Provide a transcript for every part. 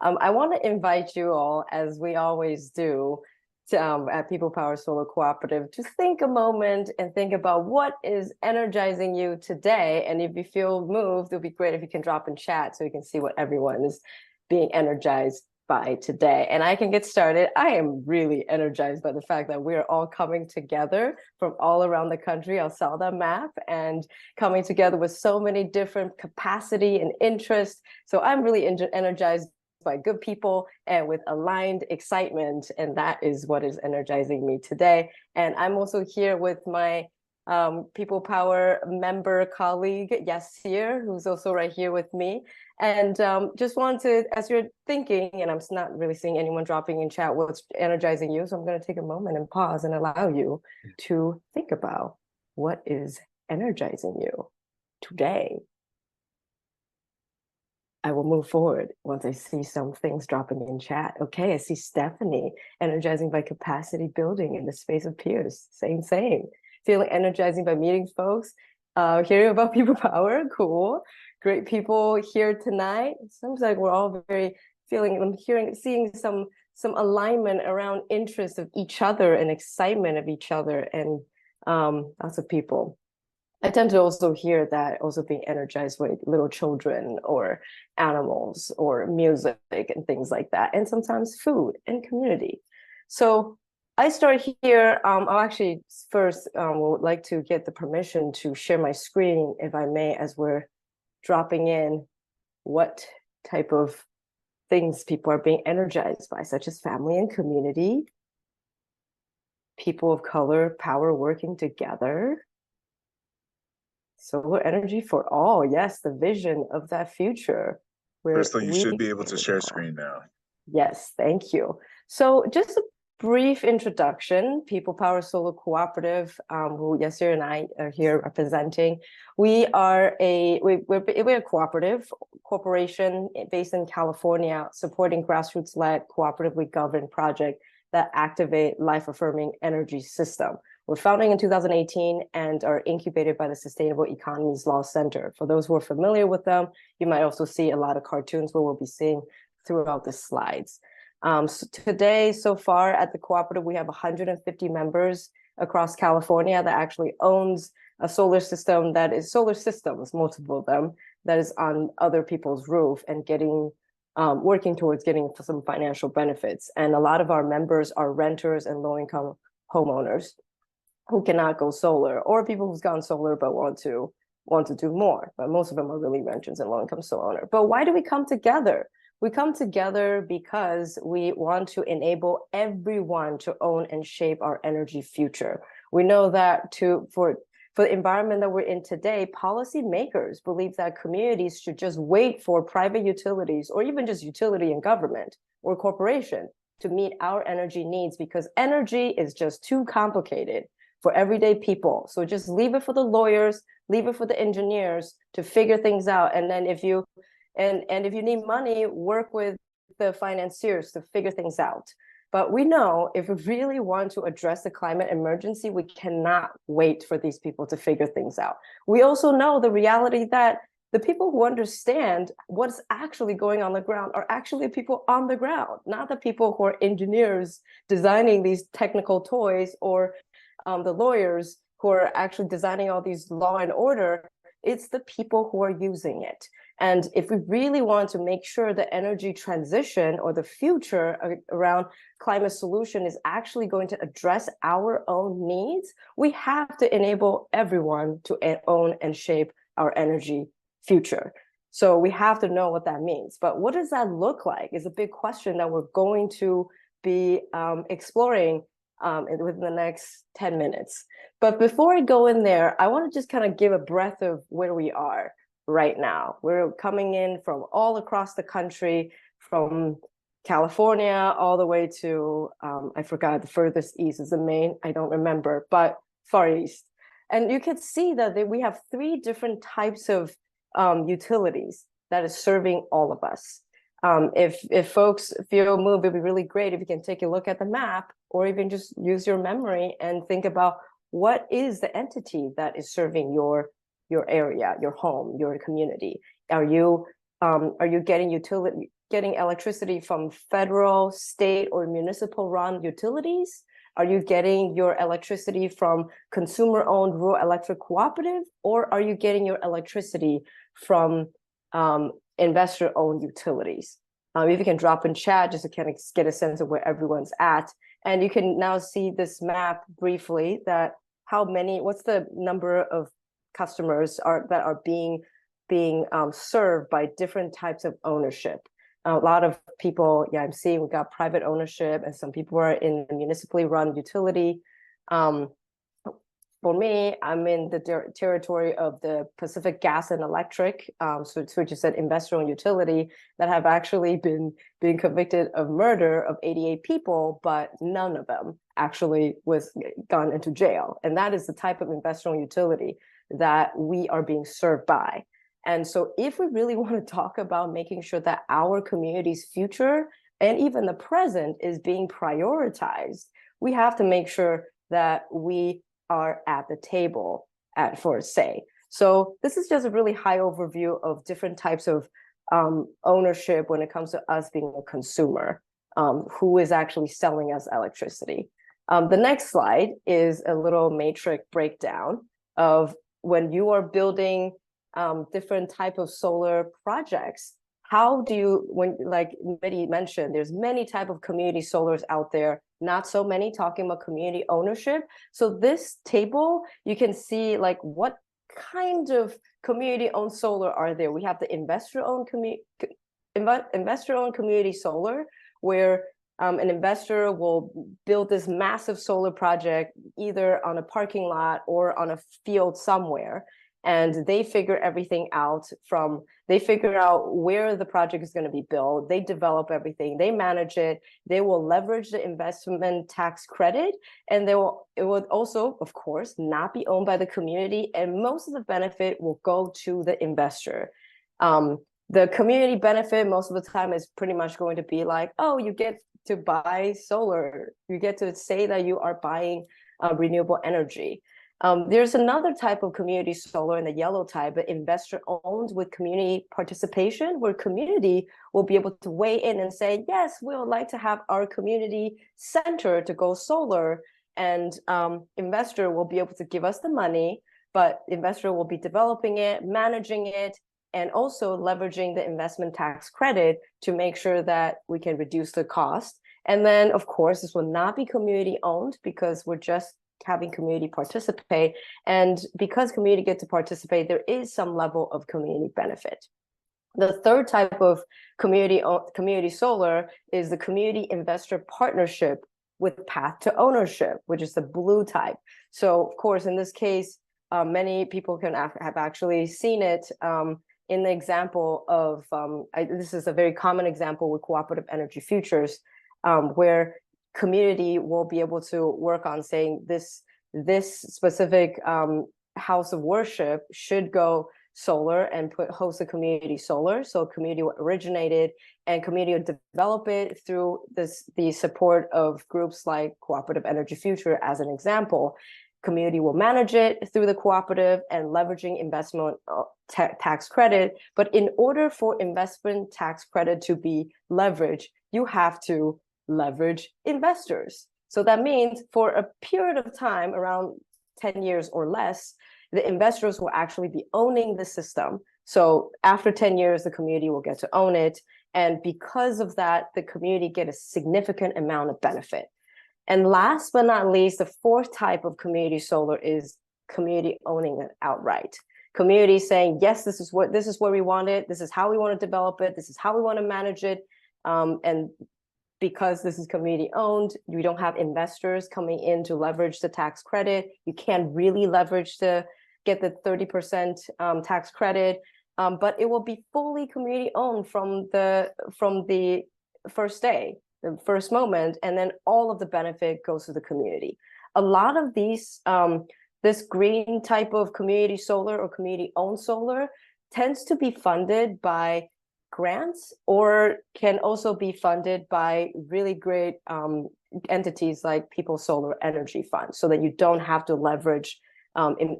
I want to invite you all, as we always do, to, at People Power Solar Cooperative, to think a moment and think about what is energizing you today. And if you feel moved, it'll be great if you can drop in chat so you can see what everyone is being energized by today. And I can get started. I am really energized by the fact that we are all coming together from all around the country. I'll sell that map and coming together with so many different capacity and interest. So I'm really energized by good people and with aligned excitement. And that is what is energizing me today. And I'm also here with my People Power member colleague, Yasir, who's also right here with me. And just wanted, as you're thinking, and I'm not really seeing anyone dropping in chat what's energizing you, so I'm going to take a moment and pause and allow you to think about what is energizing you today. I will move forward once I see some things dropping in chat. Okay, I see Stephanie, energizing by capacity building in the space of peers. Same. Feeling energizing by meeting folks, hearing about people power, cool. Great people here tonight. It seems like we're all very seeing some alignment around interest of each other and excitement of each other, and lots of people. I tend to also hear that also being energized with little children or animals or music and things like that, and sometimes food and community. So I start here. I'll actually first would like to get the permission to share my screen, if I may, as we're dropping in what type of things people are being energized by, such as family and community, people of color, power working together, solar energy for all. Yes, the vision of that future. Crystal, you should be able to share screen now. Yes, thank you. So just a brief introduction. People Power Solar Cooperative, who Yasir and I are here representing. We're a cooperative corporation based in California, supporting grassroots-led, cooperatively governed project that activate life-affirming energy system. We're founded in 2018 and are incubated by the Sustainable Economies Law Center. For those who are familiar with them, you might also see a lot of cartoons where we'll be seeing throughout the slides. So today, so far at the cooperative, we have 150 members across California that actually owns a solar system that is solar systems, multiple of them, that is on other people's roof and working towards getting some financial benefits. And a lot of our members are renters and low-income homeowners who cannot go solar, or people who've gone solar but want to do more. But most of them are really renters and low-income solar owner. But why do we come together? We come together because we want to enable everyone to own and shape our energy future. We know that for the environment that we're in today, policymakers believe that communities should just wait for private utilities or even just utility and government or corporation to meet our energy needs, because energy is just too complicated for everyday people. So just leave it for the lawyers, leave it for the engineers to figure things out. And then if you need money, work with the financiers to figure things out. But we know if we really want to address the climate emergency, we cannot wait for these people to figure things out. We also know the reality that the people who understand what's actually going on the ground are actually people on the ground, not the people who are engineers designing these technical toys, or the lawyers who are actually designing all these law and order. It's the people who are using it. And if we really want to make sure the energy transition or the future around climate solution is actually going to address our own needs, we have to enable everyone to own and shape our energy future. So we have to know what that means. But what does that look like is a big question that we're going to be exploring within the next 10 minutes. But before I go in there, I want to just kind of give a breath of where we are right now. We're coming in from all across the country, from California all the way to, I forgot, the furthest east is the Maine, I don't remember, but Far East. And you can see that we have 3 different types of utilities that is serving all of us. If folks feel moved, it'd be really great if you can take a look at the map, or even just use your memory and think about what is the entity that is serving your area, your home, your community. Are you getting getting electricity from federal, state, or municipal run utilities? Are you getting your electricity from consumer-owned rural electric cooperative, or are you getting your electricity from investor-owned utilities? If you can drop in chat just to kind of get a sense of where everyone's at. And you can now see this map briefly, that what's the number of customers that are being served by different types of ownership. A lot of people, I'm seeing we got private ownership, and some people are in the municipally run utility. For me, I'm in the territory of the Pacific Gas and Electric, so which is an investor-owned utility that have actually been convicted of murder of 88 people, but none of them actually was gone into jail. And that is the type of investor-owned utility that we are being served by. And so if we really want to talk about making sure that our community's future and even the present is being prioritized, we have to make sure that we are at the table for a say. So this is just a really high overview of different types of ownership when it comes to us being a consumer, who is actually selling us electricity. The next slide is a little matrix breakdown of when you are building different type of solar projects. How do you, like Betty mentioned, there's many type of community solars out there, not so many talking about community ownership. So this table, you can see like what kind of community-owned solar are there. We have the investor-owned community solar, where an investor will build this massive solar project either on a parking lot or on a field somewhere. And they figure everything out they figure out where the project is going to be built. They develop everything. They manage it. They will leverage the investment tax credit. And it will also, of course, not be owned by the community. And most of the benefit will go to the investor. The community benefit most of the time is pretty much going to be like, oh, you get to buy solar. You get to say that you are buying renewable energy. There's another type of community solar in the yellow type, but investor owned with community participation, where community will be able to weigh in and say, yes, we would like to have our community center to go solar, and investor will be able to give us the money, but investor will be developing it, managing it, and also leveraging the investment tax credit to make sure that we can reduce the cost. And then, of course, this will not be community owned because we're just having community participate. And because community get to participate, there is some level of community benefit. The third type of community solar is the community investor partnership with path to ownership, which is the blue type. So of course, in this case, many people have actually seen it in the example of, this is a very common example with cooperative energy futures, where community will be able to work on saying this specific house of worship should go solar and host a community solar. So community will originate it, and community will develop it through the support of groups like Cooperative Energy Future as an example. Community will manage it through the cooperative and leveraging investment tax credit. But in order for investment tax credit to be leveraged, you have to leverage investors. So that means for a period of time, around 10 years or less, the investors will actually be owning the system. So after 10 years, the community will get to own it. And because of that, the community get a significant amount of benefit. And last but not least, the fourth type of community solar is community owning it outright. Community saying, yes, this is where we want it. This is how we want to develop it. This is how we want to manage it. And because this is community owned, you don't have investors coming in to leverage the tax credit. You can't really leverage to get the 30% tax credit, but it will be fully community owned from the first day, the first moment, and then all of the benefit goes to the community. A lot of these, this green type of community solar or community owned solar tends to be funded by grants, or can also be funded by really great entities like People's Solar Energy Fund, so that you don't have to leverage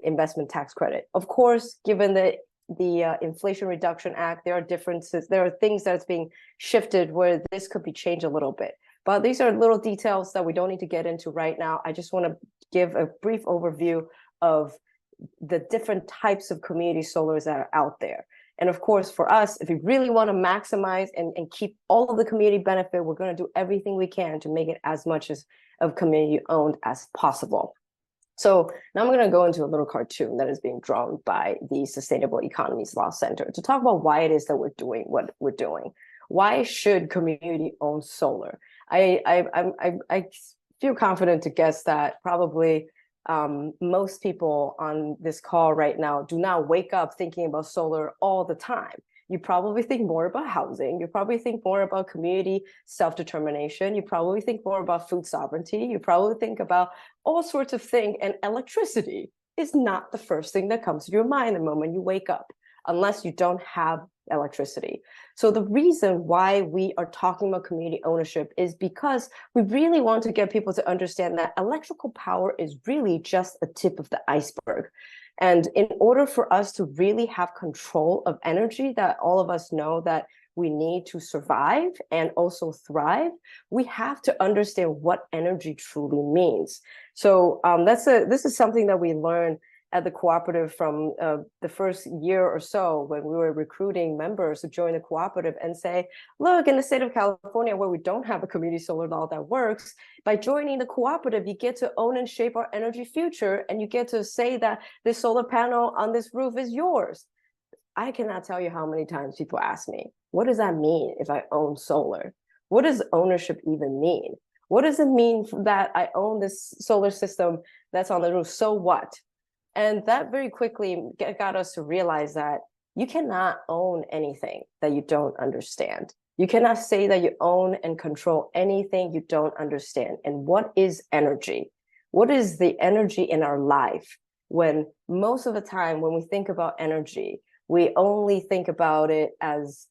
investment tax credit. Of course, given the the Inflation Reduction Act, there are differences. There are things that's being shifted where this could be changed a little bit. But these are little details that we don't need to get into right now. I just want to give a brief overview of the different types of community solars that are out there. And of course, for us, if we really want to maximize and keep all of the community benefit, we're going to do everything we can to make it as much as of community owned as possible. So now I'm going to go into a little cartoon that is being drawn by the Sustainable Economies Law Center to talk about why it is that we're doing what we're doing. Why should community own solar? I feel confident to guess that probably most people on this call right now do not wake up thinking about solar all the time. You probably think more about housing. You probably think more about community self-determination. You probably think more about food sovereignty. You probably think about all sorts of things. And electricity is not the first thing that comes to your mind the moment you wake up, unless you don't have electricity. So the reason why we are talking about community ownership is because we really want to get people to understand that electrical power is really just a tip of the iceberg. And in order for us to really have control of energy that all of us know that we need to survive and also thrive, we have to understand what energy truly means. So this is something that we learned at the cooperative from the first year or so when we were recruiting members to join the cooperative and say, look, in the state of California, where we don't have a community solar law that works, by joining the cooperative, you get to own and shape our energy future, and you get to say that this solar panel on this roof is yours. I cannot tell you how many times people ask me, what does that mean if I own solar? What does ownership even mean? What does it mean that I own this solar system that's on the roof? So what? And that very quickly got us to realize that you cannot own anything that you don't understand. You cannot say that you own and control anything you don't understand. And what is energy? What is the energy in our life? When most of the time when we think about energy, we only think about it as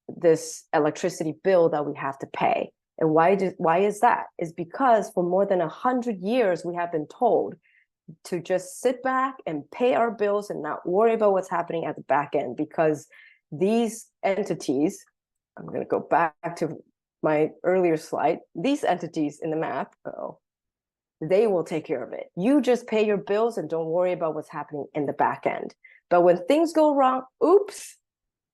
this electricity bill that we have to pay. And why is that? It's because for more than 100 years, we have been told to just sit back and pay our bills and not worry about what's happening at the back end, because these entities, I'm going to go back to my earlier slide, these entities in the map, they will take care of it. You just pay your bills and don't worry about what's happening in the back end. But when things go wrong, oops,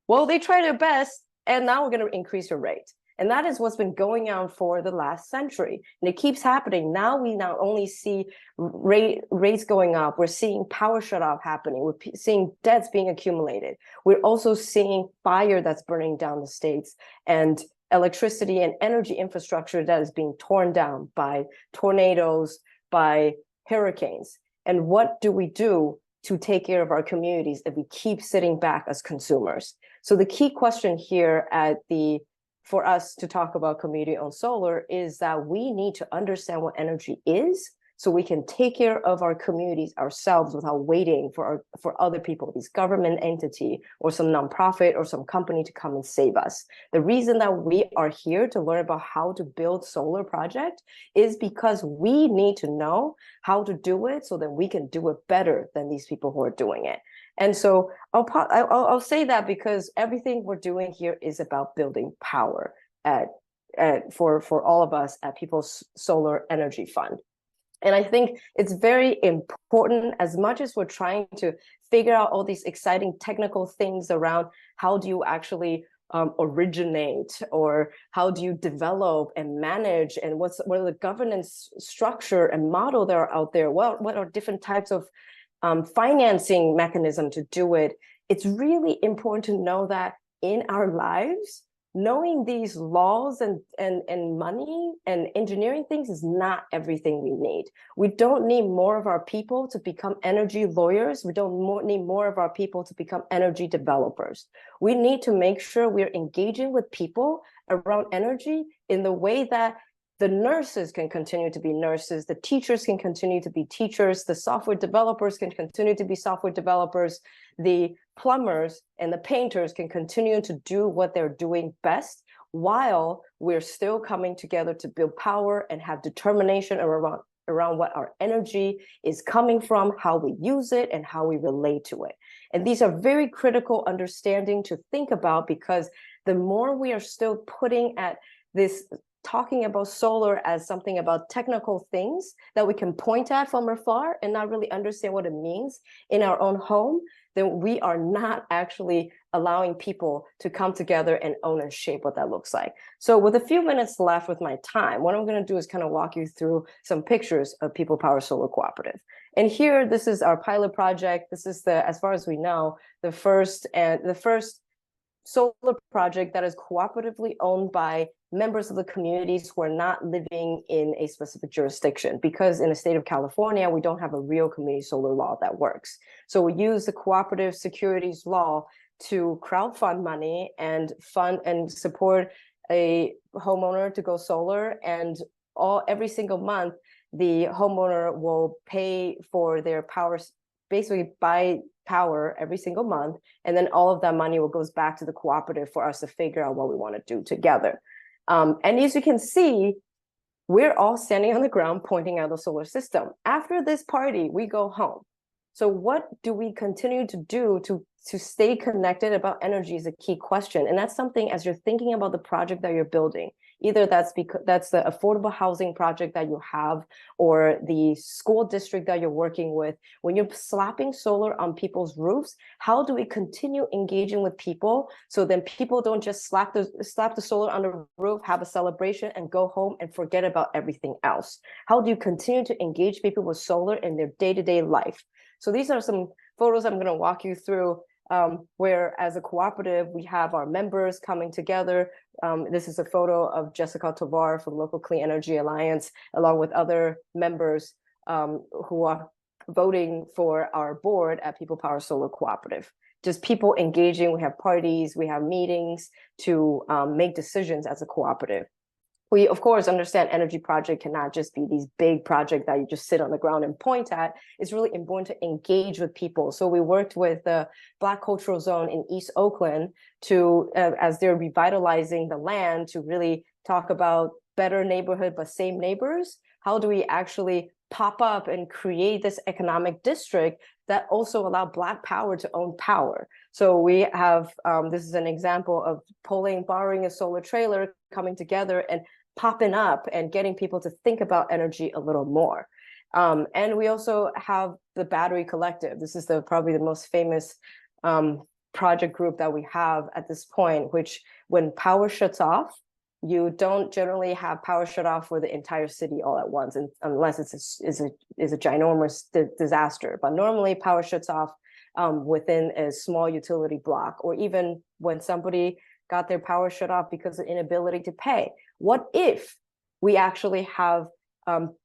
well, they try their best, and now we're going to increase your rate. And that is what's been going on for the last century. And it keeps happening. Now we not only see rates going up, we're seeing power shutoff happening. We're seeing debts being accumulated. We're also seeing fire that's burning down the states, and electricity and energy infrastructure that is being torn down by tornadoes, by hurricanes. And what do we do to take care of our communities if we keep sitting back as consumers? So the key question here for us to talk about community-owned solar is that we need to understand what energy is so we can take care of our communities ourselves without waiting for other people, these government entity or some nonprofit or some company to come and save us. The reason that we are here to learn about how to build solar project is because we need to know how to do it so that we can do it better than these people who are doing it. And so I'll say that because everything we're doing here is about building power for all of us at People's Solar Energy Fund. And I think it's very important, as much as we're trying to figure out all these exciting technical things around how do you actually originate, or how do you develop and manage, and what are the governance structure and model that are out there? What are different types of financing mechanism to do it? It's really important to know that in our lives, knowing these laws and money and engineering things is not everything we need. We don't need more of our people to become energy lawyers. We don't need more of our people to become energy developers. We need to make sure we're engaging with people around energy in the way that the nurses can continue to be nurses, the teachers can continue to be teachers, the software developers can continue to be software developers, the plumbers and the painters can continue to do what they're doing best, while we're still coming together to build power and have determination around what our energy is coming from, how we use it, and how we relate to it. And these are very critical understanding to think about, because the more we are still putting at this, talking about solar as something about technical things that we can point at from afar and not really understand what it means in our own home, then we are not actually allowing people to come together and own and shape what that looks like. So with a few minutes left with my time, what I'm going to do is kind of walk you through some pictures of People Power Solar Cooperative. And here, this is our pilot project. This is the, as far as we know, the first solar project that is cooperatively owned by members of the communities who are not living in a specific jurisdiction, because in the state of California, we don't have a real community solar law that works. So we use the cooperative securities law to crowdfund money and fund and support a homeowner to go solar, and every single month, the homeowner will pay for their power, basically buy power every single month, and then all of that money goes back to the cooperative for us to figure out what we want to do together. And as you can see, we're all standing on the ground pointing out the solar system. After this party, we go home. So what do we continue to do to stay connected about energy is a key question. And that's something, as you're thinking about the project that you're building, either that's the affordable housing project that you have, or the school district that you're working with, when you're slapping solar on people's roofs, how do we continue engaging with people so then people don't just slap the solar on the roof, have a celebration, and go home and forget about everything else? How do you continue to engage people with solar in their day-to-day life? So these are some photos I'm going to walk you through, where as a cooperative, we have our members coming together. This is a photo of Jessica Tovar from Local Clean Energy Alliance, along with other members who are voting for our board at People Power Solar Cooperative. Just people engaging, we have parties, we have meetings to make decisions as a cooperative. We, of course, understand energy project cannot just be these big projects that you just sit on the ground and point at. It's really important to engage with people. So we worked with the Black Cultural Zone in East Oakland to, as they're revitalizing the land, to really talk about better neighborhood, but same neighbors. How do we actually pop up and create this economic district that also allow Black power to own power? So we have, this is an example of borrowing a solar trailer, coming together and popping up and getting people to think about energy a little more. And we also have the Battery Collective. This is probably the most famous project group that we have at this point, which when power shuts off, you don't generally have power shut off for the entire city all at once, unless it's a ginormous disaster. But normally power shuts off within a small utility block, or even when somebody got their power shut off because of inability to pay. What if we actually have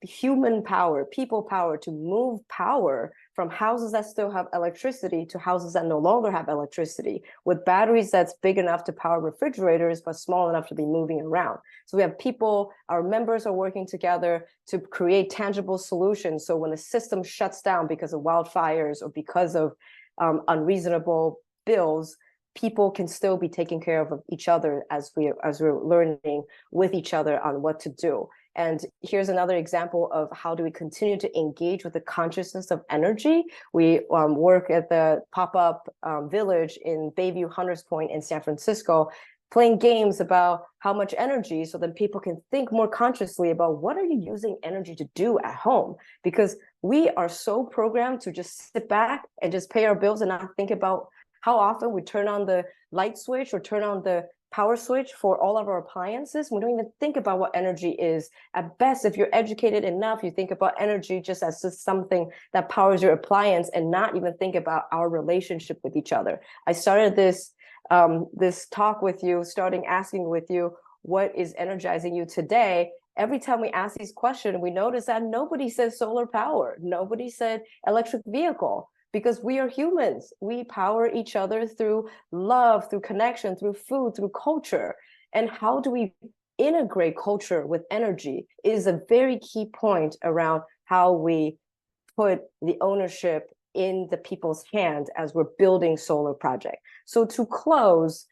human power, people power, to move power from houses that still have electricity to houses that no longer have electricity, with batteries that's big enough to power refrigerators, but small enough to be moving around? So we have people, our members are working together to create tangible solutions. So when the system shuts down because of wildfires or because of unreasonable bills, people can still be taking care of each other as we're learning with each other on what to do. And here's another example of how do we continue to engage with the consciousness of energy. We work at the pop-up village in Bayview Hunters Point in San Francisco, playing games about how much energy, so then people can think more consciously about what are you using energy to do at home? Because we are so programmed to just sit back and just pay our bills and not think about how often we turn on the light switch or turn on the power switch for all of our appliances. We don't even think about what energy is. At best, if you're educated enough, you think about energy just as just something that powers your appliance, and not even think about our relationship with each other. I started this talk with you, asking with you, what is energizing you today? Every time we ask these questions, we notice that nobody says solar power. Nobody said electric vehicle. Because we are humans. We power each other through love, through connection, through food, through culture. And how do we integrate culture with energy is a very key point around how we put the ownership in the people's hands as we're building solar project. So to close,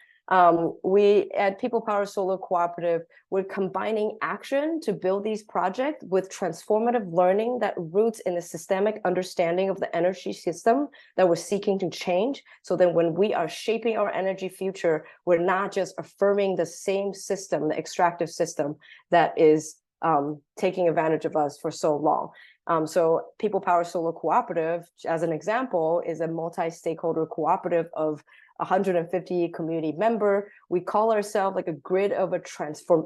We at People Power Solar Cooperative, we're combining action to build these projects with transformative learning that roots in a systemic understanding of the energy system that we're seeking to change. So then when we are shaping our energy future, we're not just affirming the same system, the extractive system that is taking advantage of us for so long. So People Power Solar Cooperative, as an example, is a multi-stakeholder cooperative of 150 community member. We call ourselves like a grid of a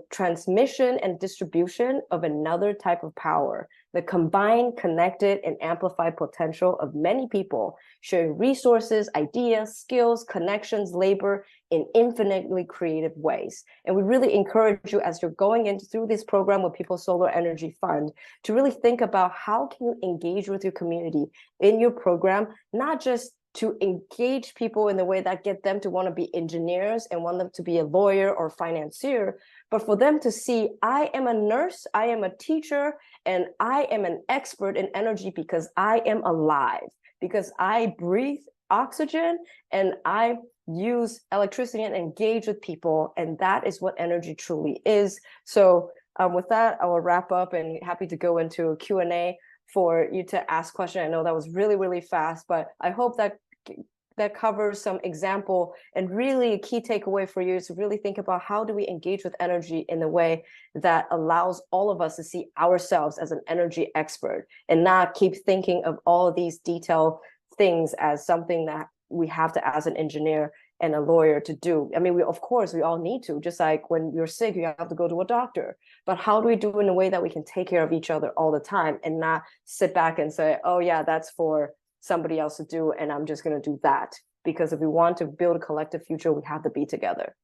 transmission and distribution of another type of power, the combined, connected, and amplified potential of many people sharing resources, ideas, skills, connections, labor in infinitely creative ways. And we really encourage you, as you're going into through this program with People Solar Energy Fund, to really think about how can you engage with your community in your program, not just to engage people in the way that get them to want to be engineers and want them to be a lawyer or financier, but for them to see, I am a nurse, I am a teacher, and I am an expert in energy because I am alive, because I breathe oxygen and I use electricity and engage with people. And that is what energy truly is. So with that, I will wrap up and happy to go into a Q&A for you to ask questions. I know that was really, really fast, but I hope that covers some example, and really a key takeaway for you is to really think about how do we engage with energy in a way that allows all of us to see ourselves as an energy expert and not keep thinking of all of these detailed things as something that we have to, as an engineer and a lawyer, to do. I mean, of course, we all need to, just like when you're sick, you have to go to a doctor. But how do we do it in a way that we can take care of each other all the time and not sit back and say, oh yeah, that's for somebody else to do, and I'm just going to do that? Because if we want to build a collective future, we have to be together.